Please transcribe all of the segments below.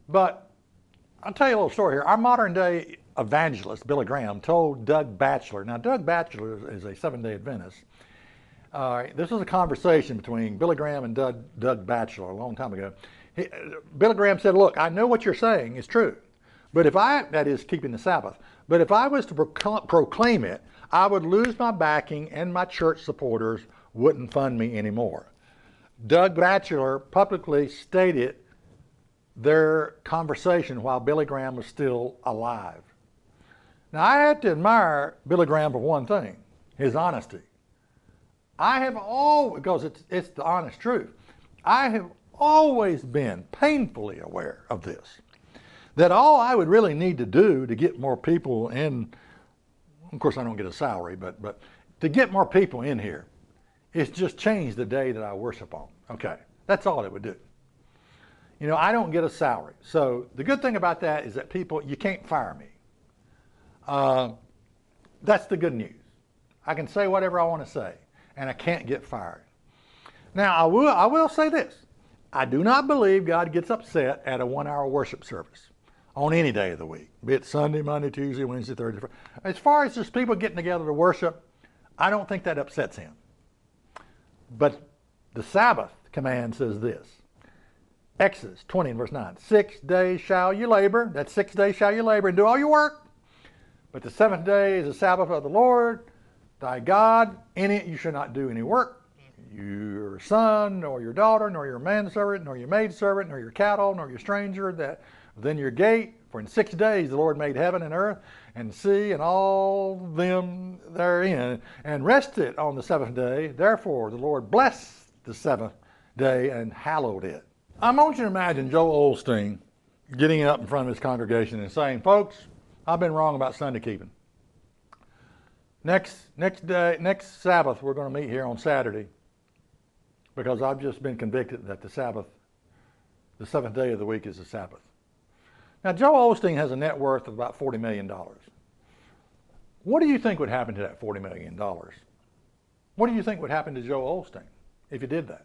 But I'll tell you a little story here. Our modern day evangelist, Billy Graham, told Doug Batchelor. Now, Doug Batchelor is a Seventh-day Adventist. This was a conversation between Billy Graham and Doug Batchelor a long time ago. Billy Graham said, look, I know what you're saying is true. But if that is keeping the Sabbath, but if I was to proclaim it, I would lose my backing and my church supporters wouldn't fund me anymore. Doug Batchelor publicly stated their conversation while Billy Graham was still alive. Now, I have to admire Billy Graham for one thing, his honesty. I have always, because it's the honest truth, I have always been painfully aware of this, that all I would really need to do to get more people in, of course I don't get a salary, but to get more people in here is just change the day that I worship on. Okay, that's all it would do. You know, I don't get a salary. So the good thing about that is that you can't fire me. That's the good news. I can say whatever I want to say, and I can't get fired. Now, I will say this. I do not believe God gets upset at a 1-hour worship service on any day of the week, be it Sunday, Monday, Tuesday, Wednesday, Thursday, Friday. As far as just people getting together to worship, I don't think that upsets him. But the Sabbath command says this. Exodus 20 and verse 9. 6 days shall you labor. That's 6 days shall you labor and do all your work. But the seventh day is the Sabbath of the Lord, thy God. In it you shall not do any work. Your son, nor your daughter, nor your manservant, nor your maidservant, nor your cattle, nor your stranger that within your gate. For in 6 days the Lord made heaven and earth and sea and all them therein, and rested on the seventh day. Therefore the Lord blessed the seventh day and hallowed it. I want you to imagine Joel Osteen getting up in front of his congregation and saying, folks, I've been wrong about Sunday keeping. Next Sabbath, we're going to meet here on Saturday because I've just been convicted that the seventh day of the week is the Sabbath. Now, Joel Osteen has a net worth of about $40 million. What do you think would happen to that $40 million? What do you think would happen to Joel Osteen if he did that?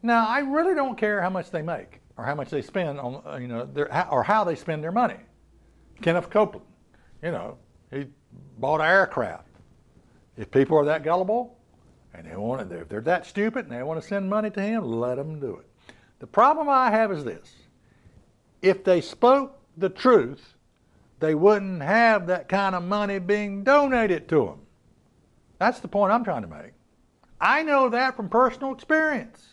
Now, I really don't care how much they make or how much they spend on, or how they spend their money. Kenneth Copeland, he bought an aircraft. If people are that gullible and if they're that stupid and they want to send money to him, let them do it. The problem I have is this. If they spoke the truth, they wouldn't have that kind of money being donated to them. That's the point I'm trying to make. I know that from personal experience.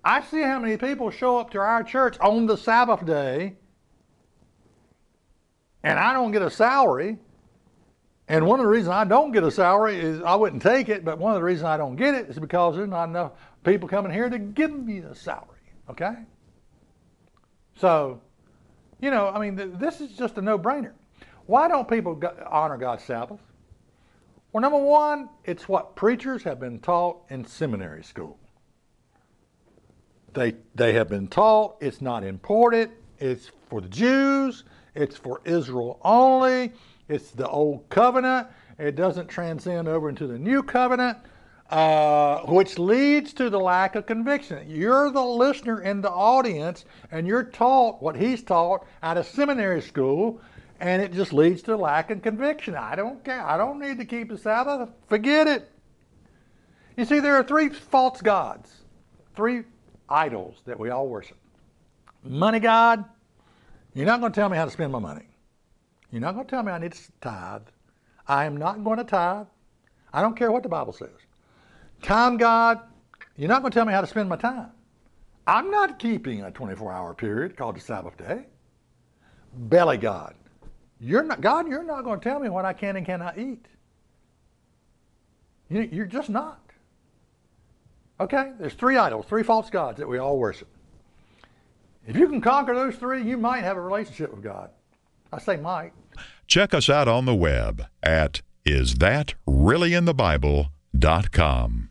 I see how many people show up to our church on the Sabbath day, and I don't get a salary. And one of the reasons I don't get a salary is I wouldn't take it, but one of the reasons I don't get it is because there's not enough people coming here to give me a salary, okay? So, this is just a no-brainer. Why don't people honor God's Sabbath? Well, number one, it's what preachers have been taught in seminary school. They have been taught it's not important, it's for the Jews, it's for Israel only, it's the old covenant, it doesn't transcend over into the new covenant, which leads to the lack of conviction. You're the listener in the audience, and you're taught what he's taught out of seminary school, and it just leads to lack of conviction. I don't care. I don't need to keep the Sabbath. Forget it. You see, there are three false gods, three idols that we all worship. Money God, you're not going to tell me how to spend my money. You're not going to tell me I need to tithe. I am not going to tithe. I don't care what the Bible says. Time God, you're not going to tell me how to spend my time. I'm not keeping a 24-hour period called the Sabbath day. Belly God, you're not going to tell me what I can and cannot eat. You're just not. Okay, there's three idols, three false gods that we all worship. If you can conquer those three, you might have a relationship with God. I say might. Check us out on the web at isthatreallyinthebible.com.